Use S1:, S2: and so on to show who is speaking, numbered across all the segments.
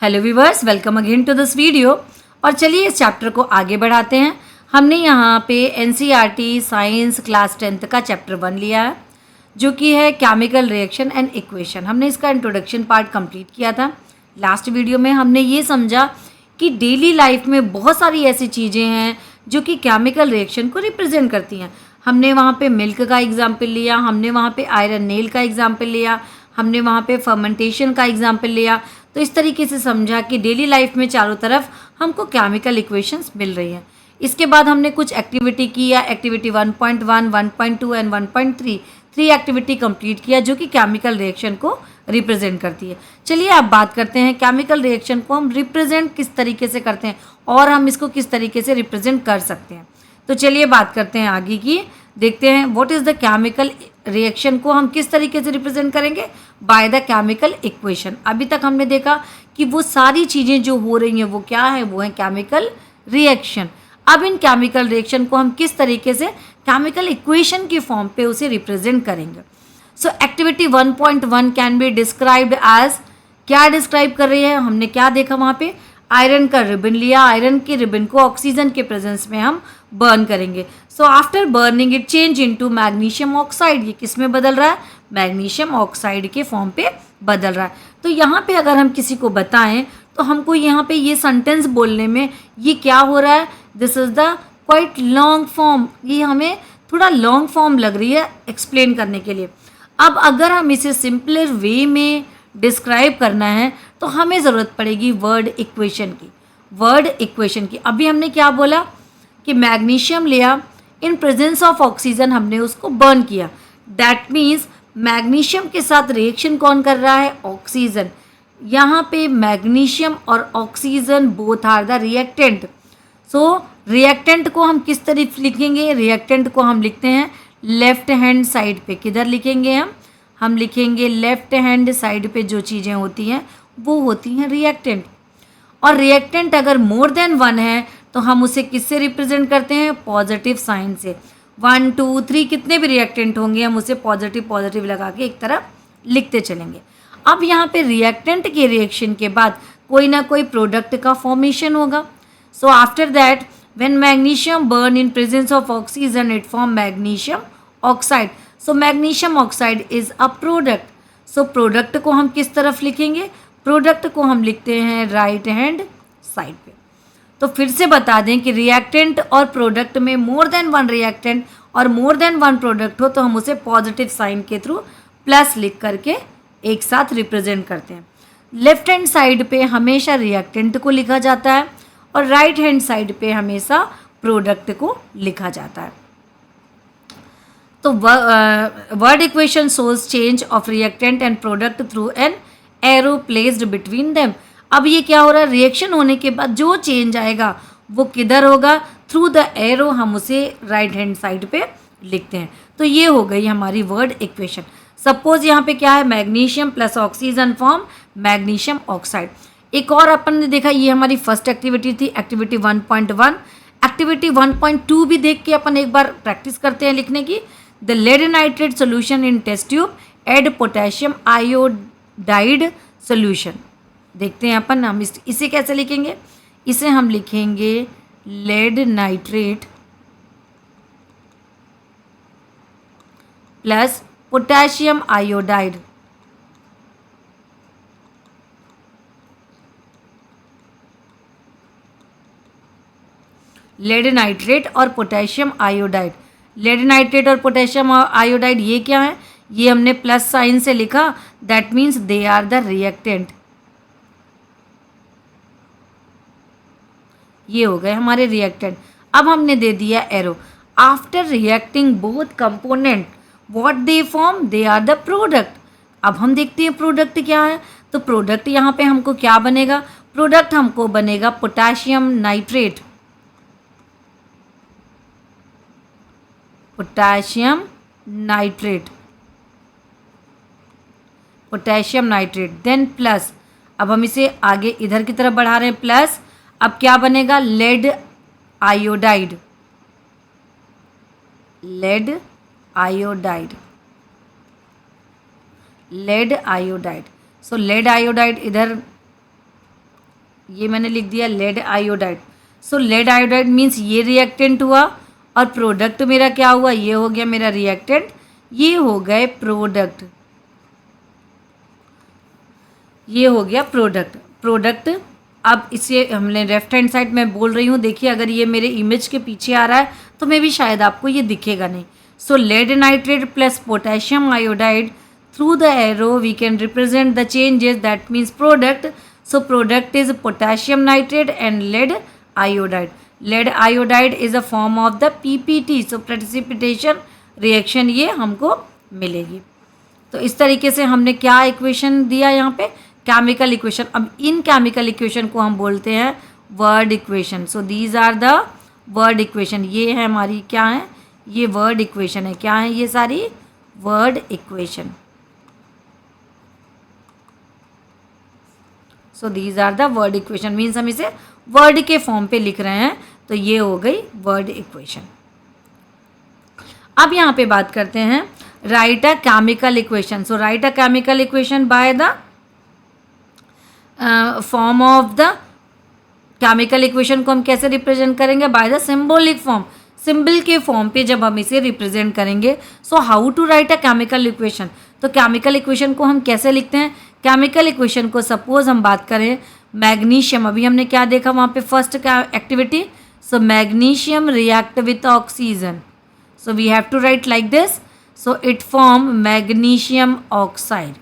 S1: Hello viewers, welcome again to this video. और चलिए इस चैप्टर को आगे बढ़ाते हैं। हमने यहाँ पे एनसीईआरटी साइंस क्लास 10th का चैप्टर 1 लिया है, जो कि है केमिकल रिएक्शन एंड इक्वेशन। हमने इसका इंट्रोडक्शन पार्ट कंप्लीट किया था। लास्ट वीडियो में हमने ये समझा कि डेली लाइफ में बहुत सारी ऐसी चीज़ें हैं जो कि केमिकल रिएक्शन को रिप्रेजेंट करती हैं। हमने वहाँ पे मिल्क का एग्जाम्पल लिया, हमने वहाँ पे आयरन नेल का एग्जाम्पल लिया, हमने वहाँ पे फर्मेंटेशन का एग्जाम्पल लिया। तो इस तरीके से समझा कि डेली लाइफ में चारों तरफ हमको केमिकल इक्वेशंस मिल रही हैं। इसके बाद हमने कुछ एक्टिविटी किया, एक्टिविटी 1.1, 1.2 एंड 1.3 3 एक्टिविटी कंप्लीट किया जो कि केमिकल रिएक्शन को रिप्रेजेंट करती है। चलिए अब बात करते हैं केमिकल रिएक्शन को हम रिप्रेजेंट किस तरीके से करते हैं और हम इसको किस तरीके से रिप्रेजेंट कर सकते हैं। तो चलिए बात करते हैं आगे की, देखते हैं what is the chemical reaction को हम किस तरीके से रिप्रेजेंट करेंगे, बाय द केमिकल इक्वेशन। अभी तक हमने देखा कि वो सारी चीज़ें जो हो रही हैं वो क्या है, वो है केमिकल रिएक्शन। अब इन केमिकल रिएक्शन को हम किस तरीके से केमिकल इक्वेशन की फॉर्म पे उसे रिप्रेजेंट करेंगे। So activity 1.1 can be described as, क्या डिस्क्राइब कर रही है, हमने क्या देखा वहाँ पे, आयरन का रिबन लिया, आयरन के रिबन को ऑक्सीजन के प्रेजेंस में हम बर्न करेंगे। So after burning it change into magnesium oxide. ये किस में बदल रहा है, मैग्नीशियम ऑक्साइड के फॉर्म पे बदल रहा है। तो यहाँ पे अगर हम किसी को बताएं तो हमको यहाँ पे ये सेंटेंस बोलने में ये क्या हो रहा है, this is the quite long form, ये हमें थोड़ा लॉन्ग फॉर्म लग रही है एक्सप्लेन करने के लिए। अब अगर हम इसे सिंपलर वे में डिस्क्राइब करना है तो हमें ज़रूरत पड़ेगी वर्ड इक्वेशन की। वर्ड इक्वेशन की अभी हमने क्या बोला कि मैग्नीशियम लिया, इन प्रेजेंस ऑफ ऑक्सीजन हमने उसको बर्न किया। दैट मीन्स मैग्नीशियम के साथ रिएक्शन कौन कर रहा है, ऑक्सीजन। यहाँ पे मैग्नीशियम और oxygen both are the reactant. So reactant को हम किस तरह लिखेंगे, रिएक्टेंट को हम लिखते हैं लेफ्ट हैंड साइड पे। किधर लिखेंगे हम लिखेंगे लेफ्ट हैंड साइड पे। जो चीज़ें होती हैं वो होती हैं रिएक्टेंट। और रिएक्टेंट अगर मोर देन वन है तो हम उसे किससे रिप्रेजेंट करते हैं, पॉजिटिव साइन से। 1 2 3 कितने भी रिएक्टेंट होंगे हम उसे पॉजिटिव पॉजिटिव लगा के एक तरफ लिखते चलेंगे। अब यहाँ पे रिएक्टेंट के रिएक्शन के बाद कोई ना कोई प्रोडक्ट का फॉर्मेशन होगा। So after that when magnesium burn in presence of oxygen it form magnesium oxide. So magnesium oxide is a product. So product को हम किस तरफ लिखेंगे, प्रोडक्ट को हम लिखते हैं राइट हैंड साइड पे। तो फिर से बता दें कि रिएक्टेंट और प्रोडक्ट में मोर देन वन रिएक्टेंट और मोर देन वन प्रोडक्ट हो तो हम उसे पॉजिटिव साइन के थ्रू प्लस लिख करके एक साथ रिप्रेजेंट करते हैं। लेफ्ट हैंड साइड पे हमेशा रिएक्टेंट को लिखा जाता है और राइट हैंड साइड पे हमेशा प्रोडक्ट को लिखा जाता है। तो word equation shows change of reactant and product through an arrow placed between them. अब ये क्या हो रहा है, रिएक्शन होने के बाद जो चेंज आएगा वो किधर होगा, थ्रू द एरो हम उसे राइट हैंड साइड पे लिखते हैं। तो ये हो गई हमारी वर्ड इक्वेशन। सपोज यहाँ पे क्या है, magnesium plus oxygen form magnesium oxide. एक और अपन ने देखा, ये हमारी फर्स्ट एक्टिविटी थी, एक्टिविटी 1.1। एक्टिविटी 1.2 भी देख के अपन एक बार प्रैक्टिस करते हैं लिखने की। The lead nitrate solution in test tube add potassium iodide solution. देखते हैं अपन हम इसे कैसे लिखेंगे। इसे हम लिखेंगे lead nitrate plus potassium iodide. Lead nitrate और पोटेशियम आयोडाइड। लेड नाइट्रेट और पोटेशियम आयोडाइड ये क्या है, ये हमने प्लस साइन से लिखा, that means they are the reactant. ये हो गए हमारे रिएक्टेंट। अब हमने दे दिया arrow. After reacting both component what they form, they are the product. अब हम देखते हैं प्रोडक्ट क्या है। तो प्रोडक्ट यहाँ पे हमको क्या बनेगा, प्रोडक्ट हमको बनेगा potassium nitrate. Potassium nitrate, potassium nitrate then plus, अब हम इसे आगे इधर की तरफ बढ़ा रहे हैं प्लस। अब क्या बनेगा, lead iodide. Lead iodide, lead iodide. So lead iodide इधर ये मैंने लिख दिया lead iodide. So lead iodide means ये रिएक्टेंट हुआ और प्रोडक्ट मेरा क्या हुआ, ये हो गया मेरा रिएक्टेंट, ये हो गए प्रोडक्ट, ये हो गया प्रोडक्ट। अब इसे हमने लेफ्ट हैंड साइड में बोल रही हूँ, देखिए अगर ये मेरे इमेज के पीछे आ रहा है तो मे भी शायद आपको ये दिखेगा नहीं। So lead nitrate plus potassium iodide, through the arrow we can represent the changes, that means product. So product is potassium nitrate and lead iodide. Lead iodide is a form of the PPT, so precipitation reaction ये हमको मिलेगी। तो इस तरीके से हमने क्या equation दिया यहाँ पे, केमिकल इक्वेशन। अब इन केमिकल इक्वेशन को हम बोलते हैं word equation. So these are the word equation. ये है हमारी क्या है, ये वर्ड इक्वेशन है। क्या है ये सारी, word equation. So these are the word equation, means हम इसे वर्ड के फॉर्म पे लिख रहे हैं, तो ये हो गई वर्ड इक्वेशन। अब यहाँ पे बात करते हैं write a chemical equation. So write a chemical equation by the form of the chemical equation को हम कैसे रिप्रेजेंट करेंगे, by the symbolic form, symbol के फॉर्म पे जब हम इसे रिप्रेजेंट करेंगे। So how to write a chemical equation, तो केमिकल इक्वेशन को हम कैसे लिखते हैं, केमिकल इक्वेशन को सपोज हम बात करें मैग्नीशियम, अभी हमने क्या देखा वहाँ पे first activity, so magnesium react with oxygen, so we have to write like this, so it form magnesium oxide.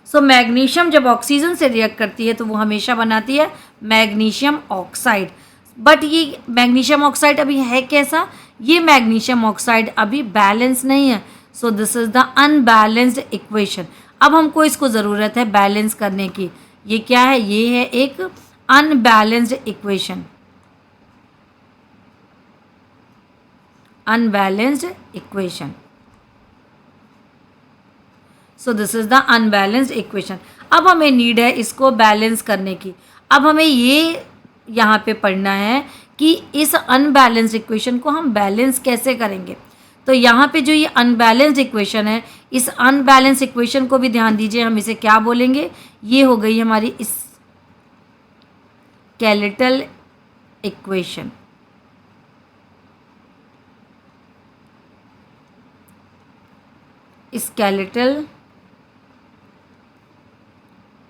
S1: So magnesium जब ऑक्सीजन से रिएक्ट करती है तो वो हमेशा बनाती है मैग्नीशियम ऑक्साइड। बट ये मैग्नीशियम ऑक्साइड अभी है कैसा, ये मैग्नीशियम ऑक्साइड अभी बैलेंस नहीं है। सो this is the unbalanced equation. अब हमको इसको ज़रूरत है बैलेंस करने की। ये क्या है, ये है एक unbalanced equation, unbalanced equation. So this is the unbalanced equation. अब हमें नीड है इसको बैलेंस करने की। अब हमें ये यहाँ पे पढ़ना है कि इस अनबैलेंस्ड इक्वेशन को हम बैलेंस कैसे करेंगे। तो यहाँ पे जो ये अनबैलेंस्ड इक्वेशन है, इस अनबैलेंस इक्वेशन को भी ध्यान दीजिए, हम इसे क्या बोलेंगे, ये हो गई हमारी skeletal equation. Skeletal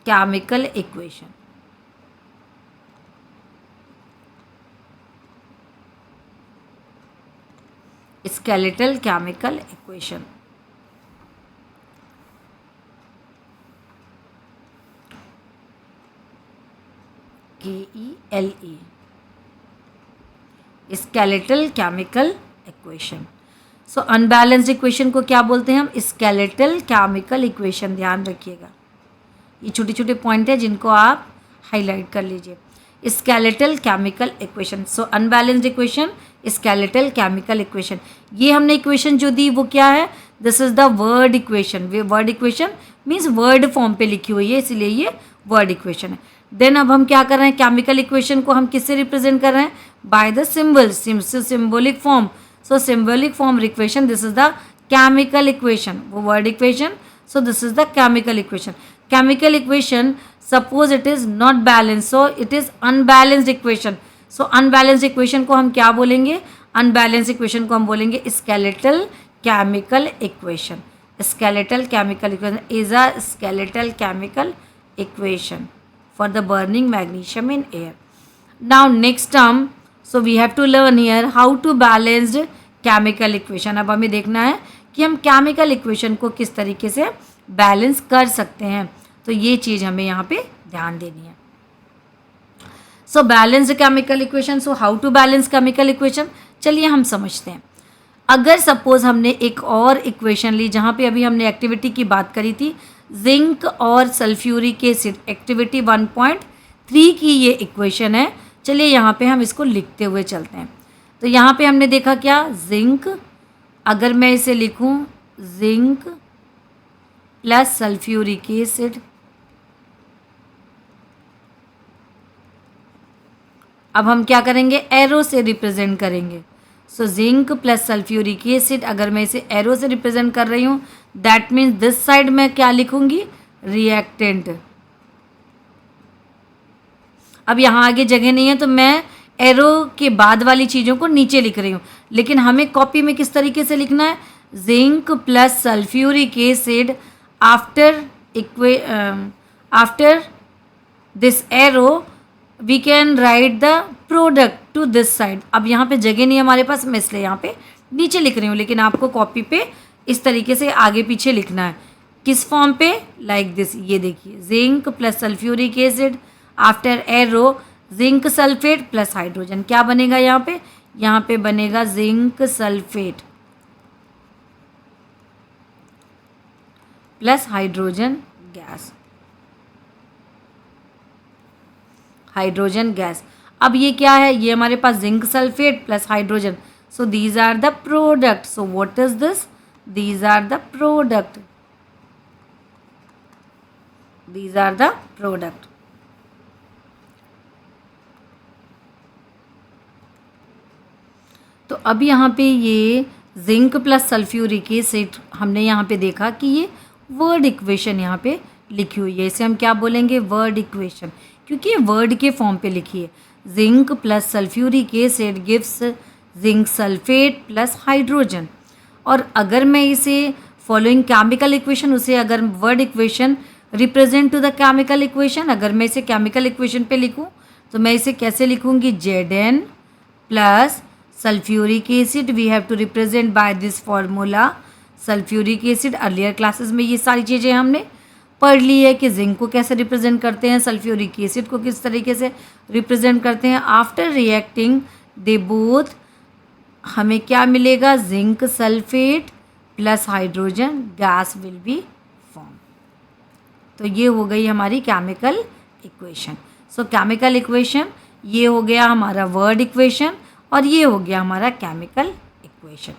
S1: chemical equation. Skeletal chemical equation. KELE, skeletal chemical equation. So unbalanced equation को क्या बोलते हैं हम, स्केलेटल केमिकल इक्वेशन। ध्यान रखिएगा, ये छोटे छोटे पॉइंट है जिनको आप हाईलाइट कर लीजिए। Skeletal chemical equation, so unbalanced equation, skeletal chemical equation. ये हमने इक्वेशन जो दी वो क्या है, this is the word equation. Word equation means word form पे लिखी हुई है, इसलिए ये वर्ड इक्वेशन है। देन अब हम क्या कर रहे हैं, केमिकल इक्वेशन को हम किससे रिप्रेजेंट कर रहे हैं, by the symbol, symbolic form. So symbolic form equation, this is the chemical equation, वो word equation. So this is the chemical equation. Chemical equation suppose it is not balance, so it is unbalanced equation. So unbalanced equation को हम क्या बोलेंगे, unbalance equation को हम बोलेंगे skeletal chemical equation. Skeletal chemical equation is a skeletal chemical equation for the burning magnesium in air. Now next term, so we have to learn here how to balance chemical equation. अब हमें देखना है कि हम chemical equation को किस तरीके से बैलेंस कर सकते हैं, तो ये चीज़ हमें यहाँ पे ध्यान देनी है। So balance chemical equation, so how to balance chemical equation, चलिए हम समझते हैं। अगर सपोज हमने एक और इक्वेशन ली, जहाँ पे अभी हमने एक्टिविटी की बात करी थी, जिंक और सल्फ्यूरिक एसिड, एक्टिविटी 1.3 की ये इक्वेशन है। चलिए यहाँ पे हम इसको लिखते हुए चलते हैं। तो यहाँ पे हमने देखा क्या, जिंक, अगर मैं इसे लिखूँ जिंक प्लस सल्फ्यूरिक एसिड, अब हम क्या करेंगे, एरो से रिप्रेजेंट करेंगे। So zinc plus sulphuric acid, अगर मैं इसे एरो से रिप्रेजेंट कर रही हूँ, दैट मीन्स दिस साइड में क्या लिखूंगी, रिएक्टेंट। अब यहाँ आगे जगह नहीं है तो मैं एरो के बाद वाली चीज़ों को नीचे लिख रही हूँ, लेकिन हमें कॉपी में किस तरीके से लिखना है, zinc plus sulphuric acid after this arrow we can write the product to this side. अब यहाँ पे जगह नहीं है हमारे पास, मैं इसलिए यहाँ पे नीचे लिख रही हूँ, लेकिन आपको कॉपी पे इस तरीके से आगे पीछे लिखना है। किस फॉर्म पे, लाइक दिस, ये देखिए, zinc plus sulphuric acid after arrow zinc sulphate plus hydrogen. क्या बनेगा यहाँ पे बनेगा zinc sulphate plus hydrogen gas, hydrogen gas. अब ये क्या है, ये हमारे पास zinc sulphate plus hydrogen, so these are the product. So what is this, these are the product, these are the product। तो अब यहाँ पे ये जिंक प्लस सल्फ्यूरिक एसिड हमने यहाँ पे देखा कि ये वर्ड इक्वेशन यहाँ पे लिखी हुई है, इसे हम क्या बोलेंगे, वर्ड इक्वेशन, क्योंकि ये वर्ड के फॉर्म पे लिखी है। Zinc plus sulphuric acid gives zinc sulphate plus hydrogen. और अगर मैं इसे फॉलोइंग केमिकल इक्वेशन, उसे अगर word equation represent to the chemical equation, अगर मैं इसे केमिकल इक्वेशन पे लिखूं तो मैं इसे कैसे लिखूंगी, Zn plus sulphuric acid, we have to represent by this formula sulphuric acid. Earlier classes में ये सारी चीज़ें हमने पढ़ ली है कि जिंक को कैसे रिप्रेजेंट करते हैं, सल्फ्यूरिक एसिड को किस तरीके से रिप्रेजेंट करते हैं। आफ्टर रिएक्टिंग दे बोथ, हमें क्या मिलेगा, zinc sulphate plus hydrogen gas will be form. तो ये हो गई हमारी केमिकल इक्वेशन। सो केमिकल इक्वेशन ये हो गया हमारा वर्ड इक्वेशन और ये हो गया हमारा केमिकल इक्वेशन।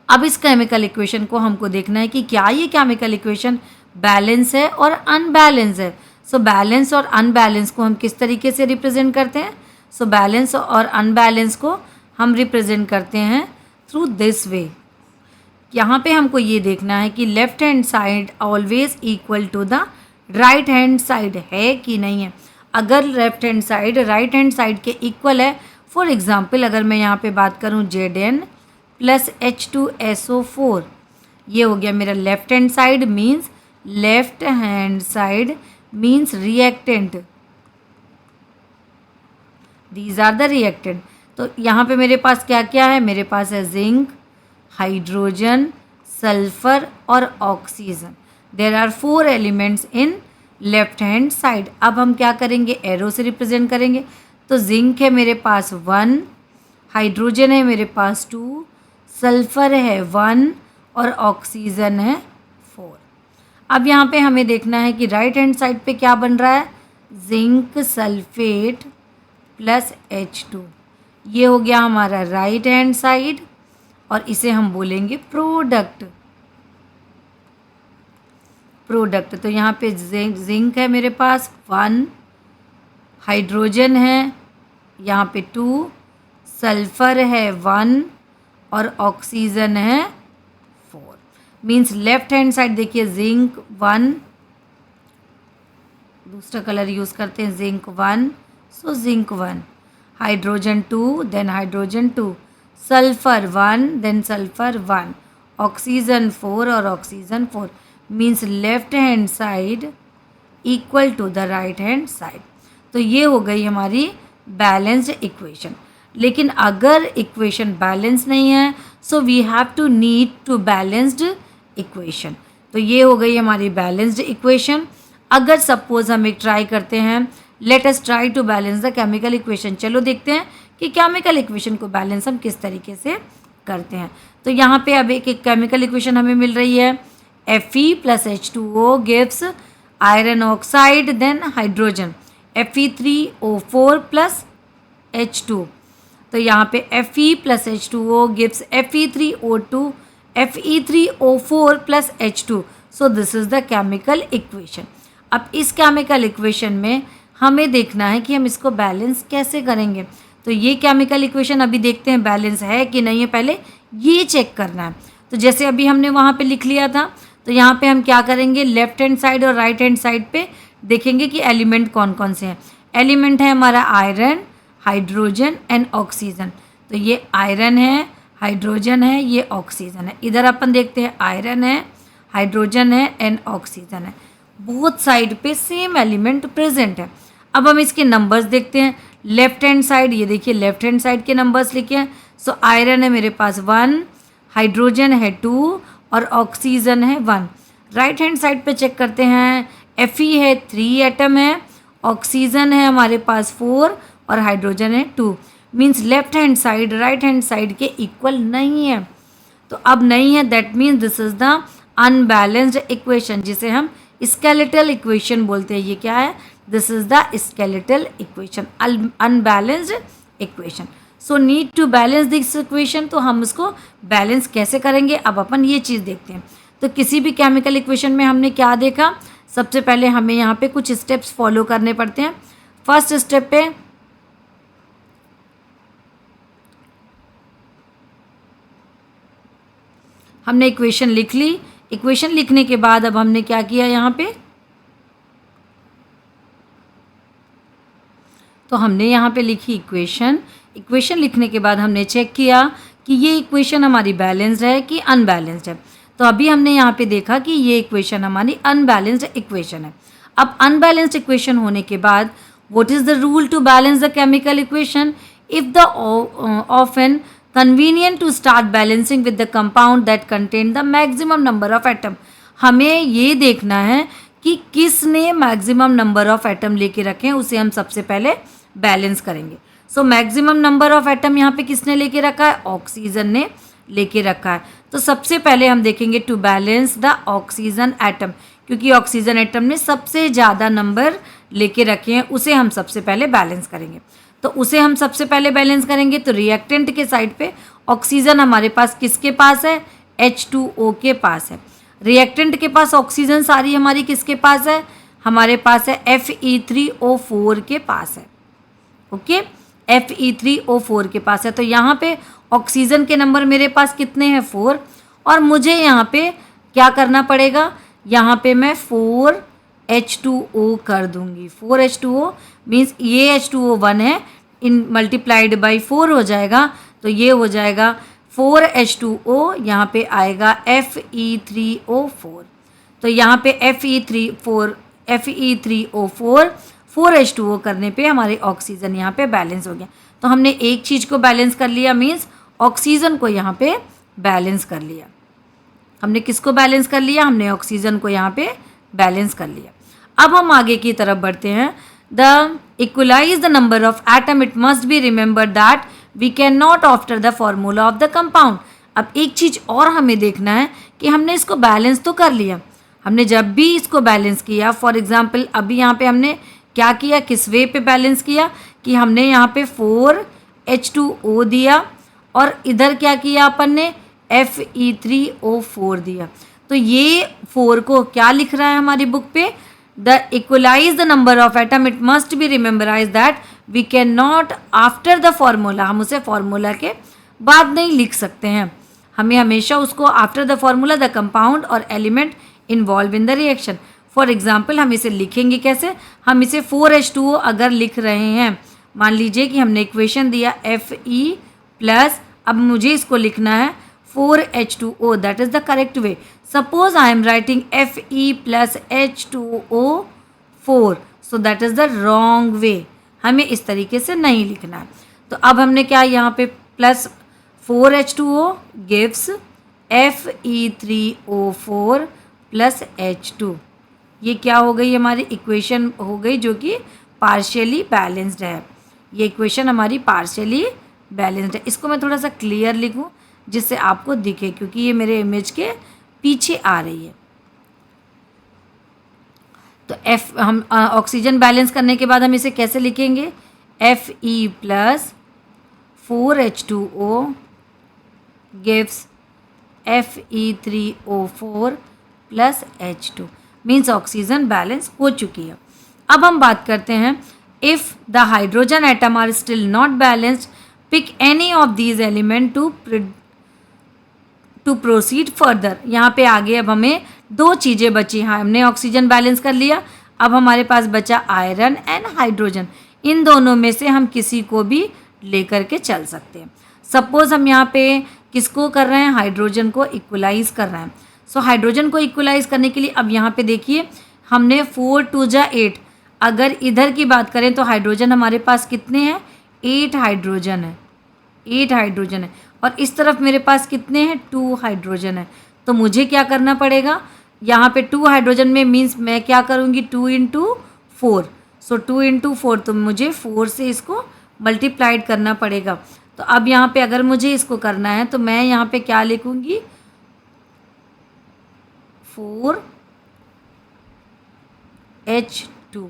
S1: अब इस केमिकल इक्वेशन को हमको देखना है कि क्या ये केमिकल इक्वेशन बैलेंस है और अनबैलेंस है। सो बैलेंस और अनबैलेंस को हम किस तरीके से रिप्रेजेंट करते हैं, सो बैलेंस और अनबैलेंस को हम रिप्रेजेंट करते हैं थ्रू दिस वे। यहाँ पे हमको ये देखना है कि left hand side always equal to the right hand side है कि नहीं है। अगर left hand side right hand side के इक्वल है, फॉर एग्जांपल अगर मैं यहाँ पे बात करूँ Zn प्लस H2SO4, ये हो गया मेरा left hand side, means left hand side means reactant, these are the reactant. तो यहाँ पे मेरे पास क्या क्या है, मेरे पास है जिंक, हाइड्रोजन, सल्फर और oxygen. There are 4 elements in left hand side. अब हम क्या करेंगे, एरो से रिप्रेजेंट करेंगे। तो जिंक है मेरे पास 1, हाइड्रोजन है मेरे पास 2, सल्फर है 1 और ऑक्सीजन है 4। अब यहाँ पे हमें देखना है कि राइट हैंड साइड पे क्या बन रहा है, जिंक सल्फेट प्लस H2, ये हो गया हमारा राइट हैंड साइड और इसे हम बोलेंगे प्रोडक्ट। प्रोडक्ट तो यहाँ पे जिंक है मेरे पास 1, हाइड्रोजन है यहाँ पे 2, सल्फर है 1 और ऑक्सीजन है 4। मीन्स लेफ्ट हैंड साइड देखिए जिंक 1, दूसरा कलर यूज़ करते हैं zinc 1, so zinc 1, hydrogen 2, then hydrogen 2, sulphur 1, then sulphur 1, oxygen 4 और oxygen 4। Means left hand side equal to the right hand side. तो ये हो गई हमारी बैलेंस्ड इक्वेशन। लेकिन अगर इक्वेशन बैलेंस नहीं है, so we have to need to balanced equation. तो ये हो गई हमारी बैलेंस्ड इक्वेशन। अगर सपोज हम एक ट्राई करते हैं, let us try to balance the chemical equation. चलो देखते हैं कि केमिकल इक्वेशन को बैलेंस हम किस तरीके से करते हैं। तो यहाँ पे अब एक केमिकल इक्वेशन हमें मिल रही है, Fe plus H2O gives iron oxide then hydrogen Fe3O4 plus H2। तो यहाँ पे Fe plus H2O gives Fe3O2 Fe3O4 plus H2। So this is the chemical equation. अब इस केमिकल इक्वेशन में हमें देखना है कि हम इसको बैलेंस कैसे करेंगे। तो ये केमिकल इक्वेशन अभी देखते हैं बैलेंस है कि नहीं है, पहले ये चेक करना है। तो जैसे अभी हमने वहाँ पे लिख लिया था, तो यहाँ पे हम क्या करेंगे, लेफ्ट हैंड साइड और राइट हैंड साइड पे देखेंगे कि एलिमेंट कौन कौन से हैं। एलिमेंट है हमारा आयरन, हाइड्रोजन एंड ऑक्सीजन। तो ये आयरन है, हाइड्रोजन है, ये ऑक्सीजन है। इधर अपन देखते हैं आयरन है, हाइड्रोजन है एंड ऑक्सीजन है। बोथ साइड पे सेम एलिमेंट प्रेजेंट है। अब हम इसके नंबर्स देखते हैं। लेफ्ट हैंड साइड, ये देखिए लेफ्ट हैंड साइड के नंबर्स लिखे हैं। सो आयरन है मेरे पास 1, हाइड्रोजन है 2 और ऑक्सीजन है 1। राइट हैंड साइड पे चेक करते हैं। Fe है 3 एटम है, ऑक्सीजन है हमारे पास 4 और हाइड्रोजन है 2। Means left hand side right hand side के इक्वल नहीं है। तो अब नहीं है, that means this is the unbalanced equation, जिसे हम स्केलेटल इक्वेशन बोलते हैं। ये क्या है? This is the skeletal equation, unbalanced equation. So need to balance this equation. तो हम उसको बैलेंस कैसे करेंगे, अब अपन ये चीज़ देखते हैं। तो किसी भी केमिकल इक्वेशन में हमने क्या देखा, सबसे पहले हमें यहाँ पे कुछ स्टेप्स फॉलो करने पड़ते हैं। फर्स्ट स्टेप पे हमने इक्वेशन लिख ली। इक्वेशन लिखने के बाद अब हमने क्या किया यहाँ पे, तो हमने यहाँ पे लिखी इक्वेशन। इक्वेशन लिखने के बाद हमने चेक किया कि ये इक्वेशन हमारी बैलेंस्ड है कि अनबैलेंस्ड है। तो अभी हमने यहाँ पे देखा कि ये इक्वेशन हमारी अनबैलेंस्ड इक्वेशन है। अब अनबैलेंस्ड इक्वेशन होने के बाद what is the rule to balance the chemical equation? If the often convenient to start balancing with the compound that contain the maximum number of atom। हमें ये देखना है कि किसने मैक्सिमम नंबर ऑफ एटम लेके रखे हैं, उसे हम सबसे पहले बैलेंस करेंगे। So maximum number of atom यहाँ पे किसने लेके रखा है? ऑक्सीजन ने लेके रखा है। तो सबसे पहले हम देखेंगे to balance the oxygen atom, क्योंकि ऑक्सीजन एटम ने सबसे ज़्यादा नंबर लेके रखे हैं, उसे हम सबसे पहले बैलेंस करेंगे। तो उसे हम सबसे पहले बैलेंस करेंगे। तो रिएक्टेंट के साइड पे ऑक्सीजन हमारे पास किसके पास है? H2O के पास है। रिएक्टेंट के पास ऑक्सीजन सारी हमारी किसके पास है? हमारे पास है Fe3O4 के पास है। ओके, Fe3O4 के पास है। तो यहाँ पे ऑक्सीजन के नंबर मेरे पास कितने हैं? 4। और मुझे यहाँ पे क्या करना पड़ेगा? यहाँ पे मैं 4H2O कर दूंगी। 4H2O मीन्स ये H2O 1 है, इन मल्टीप्लाइड बाई 4 हो जाएगा। तो ये हो जाएगा 4H2O, यहाँ पे आएगा Fe3O4। तो यहाँ पे Fe3O4 4H2O करने पे हमारे ऑक्सीजन यहाँ पे बैलेंस हो गया। तो हमने एक चीज़ को बैलेंस कर लिया, मीन्स ऑक्सीजन को यहाँ पे बैलेंस कर लिया। हमने किसको बैलेंस कर लिया? हमने ऑक्सीजन को यहाँ पे बैलेंस कर लिया। अब हम आगे की तरफ बढ़ते हैं। The equalise the number of atom, it must be remember that we can not after the formula of the compound. अब एक चीज़ और हमें देखना है कि हमने इसको बैलेंस तो कर लिया। हमने जब भी इसको बैलेंस किया, फॉर एग्जाम्पल अभी यहाँ पे हमने क्या किया, किस वे पे बैलेंस किया कि हमने यहाँ पे 4H2O दिया और इधर क्या किया अपन ने? Fe3O4 दिया। तो ये 4 को क्या लिख रहा है हमारी बुक पे? The equalise the number of atom, it must be rememberize that we can not after the formula. हम उसे फॉर्मूला के बाद नहीं लिख सकते हैं, हमें हमेशा उसको after the formula the compound और element involve in the reaction. For example हम इसे लिखेंगे कैसे? हम इसे 4H2O अगर लिख रहे हैं, मान लीजिए कि हमने इक्वेशन दिया Fe प्लस, अब मुझे इसको लिखना है 4H2O, that is the correct way. Suppose I am writing Fe plus H2O4, so that is the wrong way. हमें इस तरीके से नहीं लिखना है। तो अब हमने क्या यहाँ पे plus 4H2O gives Fe3O4 plus H2। ये क्या हो गई? हमारी इक्वेशन हो गई जो कि पार्शियली बैलेंस्ड है। ये इक्वेशन हमारी पार्शियली बैलेंस्ड है। इसको मैं थोड़ा सा क्लियर लिखूं जिससे आपको दिखे, क्योंकि ये मेरे इमेज के पीछे आ रही है। तो हम ऑक्सीजन बैलेंस करने के बाद हम इसे कैसे लिखेंगे? Fe plus 4H2O gives Fe3O4 plus H2, means oxygen balance हो चुकी है। अब हम बात करते हैं, if the hydrogen atom are still not balanced, pick any of these element to proceed further. यहाँ पे आगे अब हमें दो चीज़ें बची हैं। हमने ऑक्सीजन बैलेंस कर लिया, अब हमारे पास बचा आयरन एंड हाइड्रोजन। इन दोनों में से हम किसी को भी लेकर के चल सकते हैं। सपोज हम यहाँ पे किसको कर रहे हैं, हाइड्रोजन को इक्वलाइज कर रहे हैं। सो हाइड्रोजन को इक्वलाइज करने के लिए अब यहाँ पे देखिए हमने 4 2 जा 8, अगर इधर की बात करें तो हाइड्रोजन हमारे पास कितने हैं, 8 हाइड्रोजन है, 8 हाइड्रोजन है। और इस तरफ मेरे पास कितने हैं, 2 हाइड्रोजन है। तो मुझे क्या करना पड़ेगा, यहाँ पे 2 हाइड्रोजन में मीन्स मैं क्या करूँगी 2 × 4। सो 2 × 4 तो मुझे 4 से इसको मल्टीप्लाइड करना पड़ेगा। तो अब यहाँ पे अगर मुझे इसको करना है तो मैं यहाँ पे क्या लिखूँगी 4H2,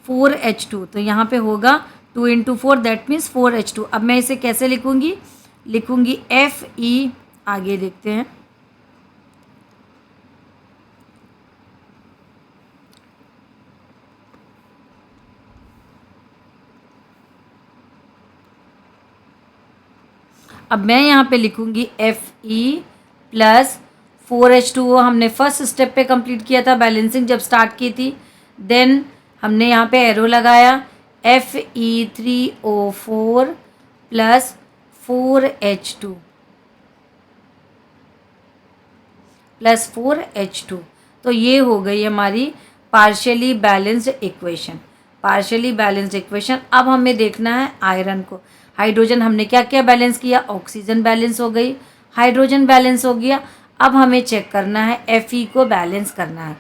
S1: 4H2। तो यहाँ पे होगा 2 × 4 दैट मीन्स 4H2। अब मैं इसे कैसे लिखूँगी, लिखूँगी Fe, आगे देखते हैं। अब मैं यहाँ पे लिखूँगी Fe प्लस 4H2O। हमने फर्स्ट स्टेप पे कंप्लीट किया था, बैलेंसिंग जब स्टार्ट की थी। देन हमने यहाँ पे एरो लगाया Fe3O4 plus 4H2 plus 4H2। तो ये हो गई हमारी partially balanced equation, partially balanced equation. अब हमें देखना है आयरन को। हाइड्रोजन हमने क्या क्या बैलेंस किया, ऑक्सीजन बैलेंस हो गई, हाइड्रोजन बैलेंस हो गया। अब हमें चेक करना है Fe को बैलेंस करना है।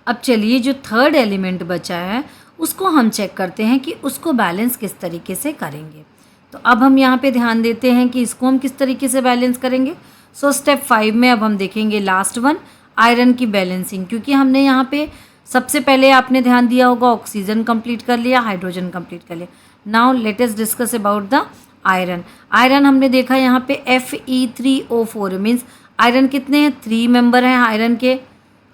S1: अब चलिए जो थर्ड एलिमेंट बचा है उसको हम चेक करते हैं कि उसको बैलेंस किस तरीके से करेंगे। तो अब हम यहाँ पे ध्यान देते हैं कि इसको हम किस तरीके से बैलेंस करेंगे। सो स्टेप 5 में अब हम देखेंगे लास्ट वन, आयरन की बैलेंसिंग। क्योंकि हमने यहाँ पे सबसे पहले आपने ध्यान दिया होगा ऑक्सीजन कंप्लीट कर लिया, हाइड्रोजन कंप्लीट कर लिया। Now let us discuss about the iron. Iron हमने देखा यहाँ पे Fe3O4 मीन्स आयरन कितने हैं, 3 मेंबर हैं आयरन के।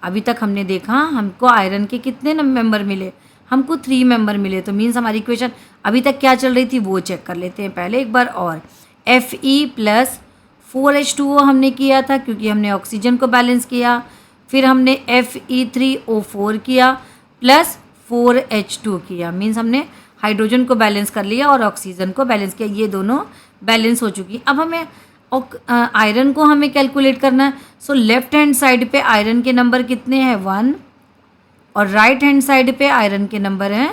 S1: अभी तक हमने देखा हमको आयरन के कितने मेंबर मिले, हमको 3 मेंबर मिले। तो मीन्स हमारी इक्वेशन अभी तक क्या चल रही थी वो चेक कर लेते हैं पहले एक बार और। Fe प्लस 4H2O हमने किया था क्योंकि हमने ऑक्सीजन को बैलेंस किया। फिर हमने Fe3O4 किया प्लस 4H2 किया, मीन्स हमने हाइड्रोजन को बैलेंस कर लिया और ऑक्सीजन को बैलेंस किया। ये दोनों बैलेंस हो चुकी। अब हमें आयरन को हमें कैलकुलेट करना है। सो लेफ्ट हैंड साइड पे आयरन के नंबर कितने हैं 1 और राइट हैंड साइड पे आयरन के नंबर हैं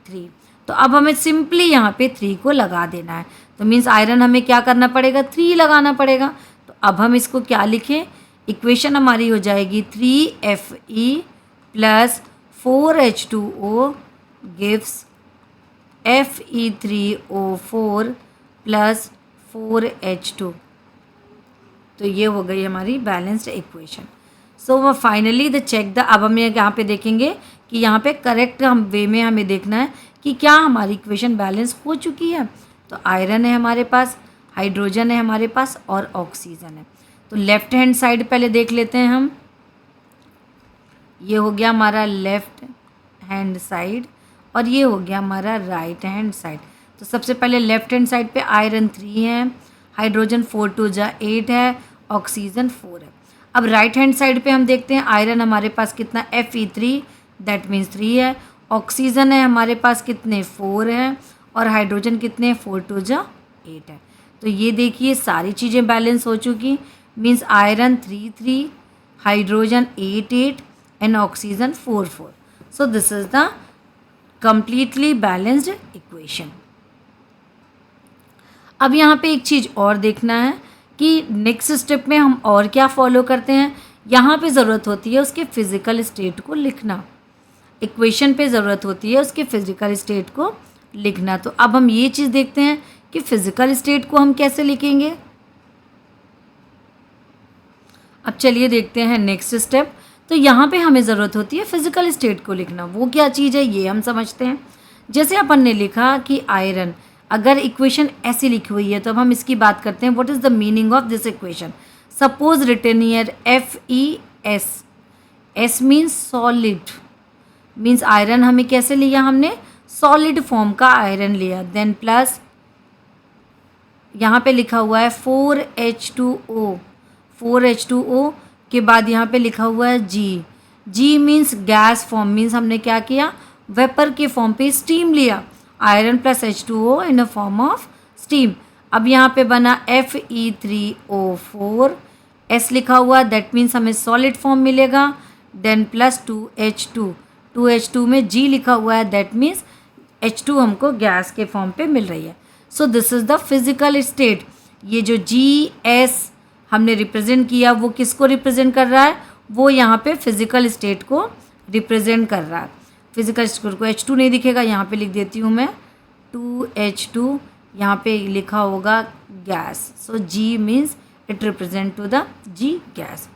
S1: 3। तो अब हमें सिंपली यहाँ पे 3 को लगा देना है। तो मीन्स आयरन हमें क्या करना पड़ेगा, 3 लगाना पड़ेगा। तो अब हम इसको क्या लिखें, इक्वेशन हमारी हो जाएगी 3Fe plus 4H2O gives Fe3O4 plus 4H2। तो ये हो गई हमारी बैलेंस्ड इक्वेशन। सो वो फाइनली द चेक द, अब हम यहाँ पे देखेंगे कि यहाँ पे करेक्ट हम वे में हमें देखना है कि क्या हमारी इक्वेशन बैलेंस हो चुकी है। तो आयरन है हमारे पास, हाइड्रोजन है हमारे पास और ऑक्सीजन है। तो लेफ्ट हैंड साइड पहले देख लेते हैं हम। ये हो गया हमारा लेफ्ट हैंड साइड और ये हो गया हमारा राइट हैंड साइड। तो सबसे पहले लेफ्ट हैंड साइड पे आयरन 3 है, हाइड्रोजन 4 2 जा 8 है, ऑक्सीजन 4 है। अब राइट हैंड साइड पे हम देखते हैं आयरन हमारे पास कितना Fe3 दैट मीन्स 3 है, ऑक्सीजन है हमारे पास कितने 4 है और हाइड्रोजन कितने 4 2 जा 8 है। तो ये देखिए सारी चीज़ें बैलेंस हो चुकी, means iron 3 3, hydrogen 8 8 and oxygen 4 4। So this is the completely balanced equation। अब यहाँ पे एक चीज़ और देखना है कि नेक्स्ट स्टेप में हम और क्या फॉलो करते हैं। यहाँ पे ज़रूरत होती है उसके फिज़िकल स्टेट को लिखना, इक्वेशन पे ज़रूरत होती है उसके फिज़िकल स्टेट को लिखना। तो अब हम ये चीज़ देखते हैं कि फिज़िकल स्टेट को हम कैसे लिखेंगे। अब चलिए देखते हैं नेक्स्ट स्टेप। तो यहाँ पे हमें ज़रूरत होती है फिज़िकल स्टेट को लिखना। वो क्या चीज़ है ये हम समझते हैं। जैसे अपन ने लिखा कि आयरन, अगर इक्वेशन ऐसी लिखी हुई है तो अब हम इसकी बात करते हैं what is the meaning of this equation. Suppose written here FeS, S means solid, means iron हमें कैसे लिया, हमने सॉलिड फॉर्म का आयरन लिया। देन प्लस यहाँ पे लिखा हुआ है 4H2O, 4H2O के बाद यहाँ पे लिखा हुआ है G, G means gas form, means हमने क्या किया, वेपर के फॉर्म पे स्टीम लिया, iron plus H2O in a form of steam. अब यहाँ पे बना Fe3O4, S लिखा हुआ, दैट मीन्स हमें सॉलिड फॉर्म मिलेगा, देन प्लस 2H2, 2H2 में G लिखा हुआ है, दैट मीन्स H2 हमको गैस के फॉर्म पे मिल रही है। सो this is the physical state. ये जो GS हमने रिप्रेजेंट किया वो किसको रिप्रेजेंट कर रहा है, वो यहाँ पे फिजिकल स्टेट को रिप्रेजेंट कर रहा है। फिजिकल स्टेट को H2 नहीं दिखेगा, यहाँ पे लिख देती हूँ मैं 2H2, यहाँ पे लिखा होगा gas, so G means it represent to the G gas.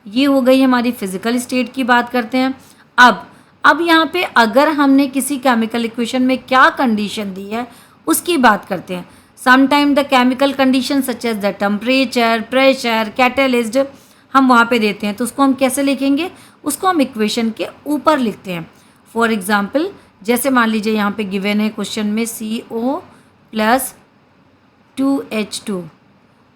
S1: ये हो गई हमारी फिजिकल स्टेट की बात करते हैं। अब यहाँ पे अगर हमने किसी केमिकल इक्वेशन में क्या कंडीशन दी है उसकी बात करते हैं। Sometime the chemical condition such as the temperature, pressure, catalyst हम वहाँ पे देते हैं, तो उसको हम कैसे लिखेंगे, उसको हम इक्वेशन के ऊपर लिखते हैं। फॉर एग्जाम्पल जैसे मान लीजिए यहाँ पे गिवन है क्वेश्चन में CO प्लस 2H2,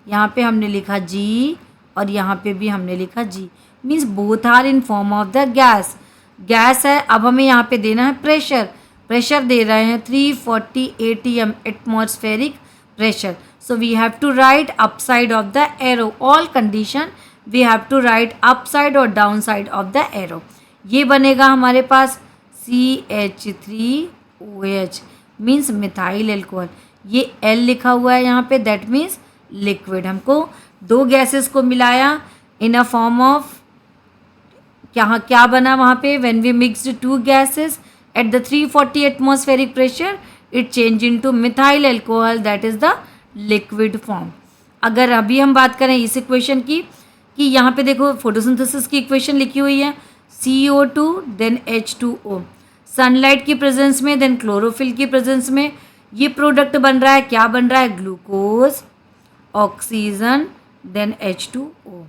S1: यहाँ पे हमने लिखा G और यहाँ पे भी हमने लिखा G, means both are in form of the gas. Gas है, अब हमें यहाँ पे देना है प्रेशर, प्रेशर दे रहे हैं 340 atm atmospheric pressure. So we have to write upside of the arrow, all condition we have to write upside और down side of the arrow. ये बनेगा हमारे पास CH3OH मीन्स मिथाइल एल्कोहल, ये L लिखा हुआ है यहाँ पे, दैट मीन्स लिक्विड। हमको दो गैसेस को मिलाया इन अ फॉर्म ऑफ, क्या बना वहाँ पे, when we mixed two gases at the 340 atmospheric pressure it change into methyl alcohol, that is the liquid form. अगर अभी हम बात करें इस इक्वेशन की, कि यहाँ पे देखो फोटोसिंथेसिस की इक्वेशन लिखी हुई है, CO2 देन H2O, सनलाइट की प्रेजेंस में देन क्लोरोफिल की प्रेजेंस में ये प्रोडक्ट बन रहा है, क्या बन रहा है, glucose, oxygen then H2O,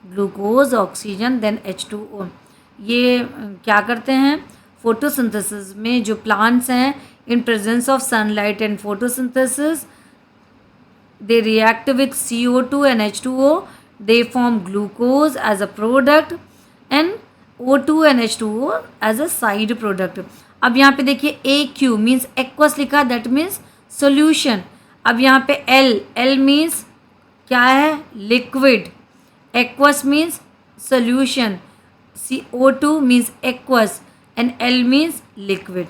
S1: glucose, oxygen then H2O। ये क्या करते हैं, फोटोसिंथेसिस में जो प्लांट्स हैं in presence of sunlight and photosynthesis they react with CO2 and H2O, they form glucose as a product and O2 and H2O as a side product। अब यहाँ पे देखिए AQ मीन्स एक्वस लिखा, that means solution. अब यहाँ पे L means क्या है, liquid, aqueous means solution, CO2 means aqueous and L means liquid.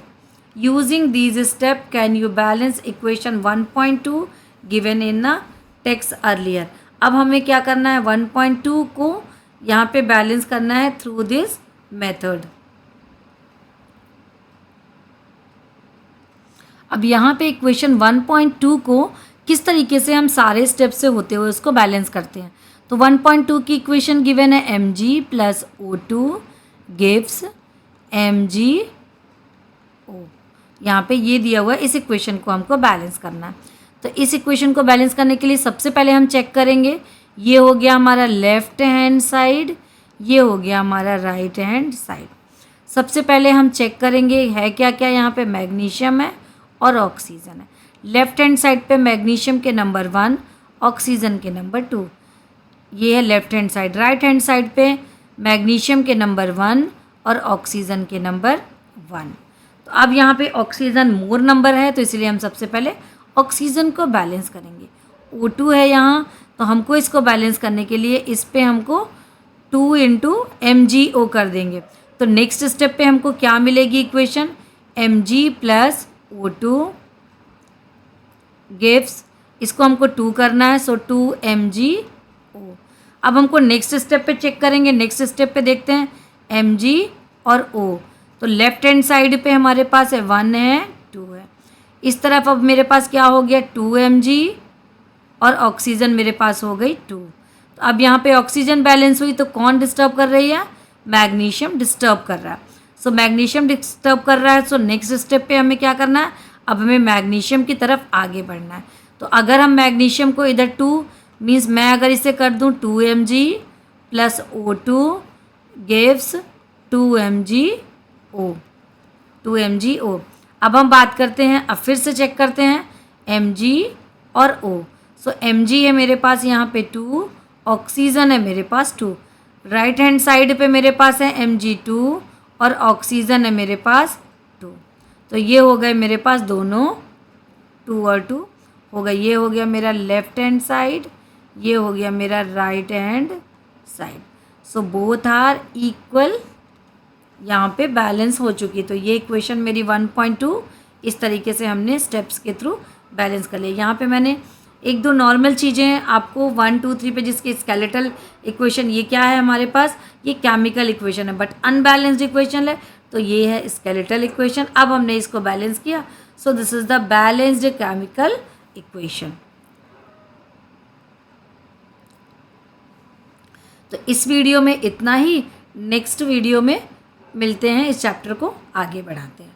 S1: Using these step can you balance equation 1.2 given in the text earlier. अब हमें क्या करना है, 1.2 को यहाँ पे बैलेंस करना है थ्रू दिस मेथड। अब यहाँ पे इक्वेशन 1.2 को किस तरीके से हम सारे स्टेप से होते हुए उसको बैलेंस करते हैं। तो 1.2 की इक्वेशन गिवन है Mg plus O2 gives MgO, यहाँ पे ये दिया हुआ है, इस इक्वेशन को हमको बैलेंस करना है। तो इस इक्वेशन को बैलेंस करने के लिए सबसे पहले हम चेक करेंगे, ये हो गया हमारा लेफ़्ट हैंड साइड, ये हो गया हमारा राइट हैंड साइड। सबसे पहले हम चेक करेंगे है क्या क्या, यहाँ पे मैग्नीशियम है और ऑक्सीजन है। लेफ़्ट हैंड साइड पे मैग्नीशियम के नंबर 1, ऑक्सीजन के नंबर 2, ये है left hand side. Right hand side पे मैग्नीशियम के नंबर 1 और ऑक्सीजन के नंबर 1। तो अब यहाँ पे ऑक्सीजन मोर नंबर है, तो इसलिए हम सबसे पहले ऑक्सीजन को बैलेंस करेंगे। O2 है यहाँ, तो हमको इसको बैलेंस करने के लिए इस पे हमको 2 × MgO कर देंगे। तो नेक्स्ट स्टेप पे हमको क्या मिलेगी equation, Mg plus O2 gives, इसको हमको 2 करना है, सो 2 MgO। अब हमको नेक्स्ट स्टेप पे चेक करेंगे, नेक्स्ट स्टेप पे देखते हैं Mg और O। तो लेफ्ट हैंड साइड पे हमारे पास है 1 है 2 है, इस तरफ अब मेरे पास क्या हो गया 2 Mg और ऑक्सीजन मेरे पास हो गई 2। तो अब यहाँ पे ऑक्सीजन बैलेंस हुई, तो कौन डिस्टर्ब कर रही है, मैग्नीशियम डिस्टर्ब कर रहा है। सो मैग्नीशियम डिस्टर्ब कर रहा है, सो नेक्स्ट स्टेप पे हमें क्या करना है, अब हमें मैग्नीशियम की तरफ आगे बढ़ना है। तो अगर हम मैग्नीशियम को इधर 2 मीन्स मैं अगर इसे कर दूँ 2 Mg plus O2 gives 2 MgO, 2 MgO। अब हम बात करते हैं, अब फिर से चेक करते हैं Mg और O। सो Mg है मेरे पास यहाँ पे 2, ऑक्सीजन है मेरे पास 2। राइट हैंड साइड पे मेरे पास है Mg2 और ऑक्सीजन है मेरे पास 2। तो ये हो गए मेरे पास दोनों 2 और 2 हो गए। ये हो गया मेरा लेफ्ट हैंड साइड, ये हो गया मेरा right hand side. So both are equal, यहाँ पे बैलेंस हो चुकी। तो ये इक्वेशन मेरी 1.2 इस तरीके से हमने स्टेप्स के थ्रू बैलेंस कर लिया। यहाँ पे मैंने एक दो नॉर्मल चीज़ें आपको 1 2 3 पे, जिसकी स्केलेटल इक्वेशन, ये क्या है हमारे पास, ये केमिकल इक्वेशन है, बट अनबैलेंस्ड इक्वेशन है, तो ये है स्केलेटल इक्वेशन। अब हमने इसको बैलेंस किया, सो this is the balanced chemical equation. तो इस वीडियो में इतना ही, नेक्स्ट वीडियो में मिलते हैं, इस चैप्टर को आगे बढ़ाते हैं।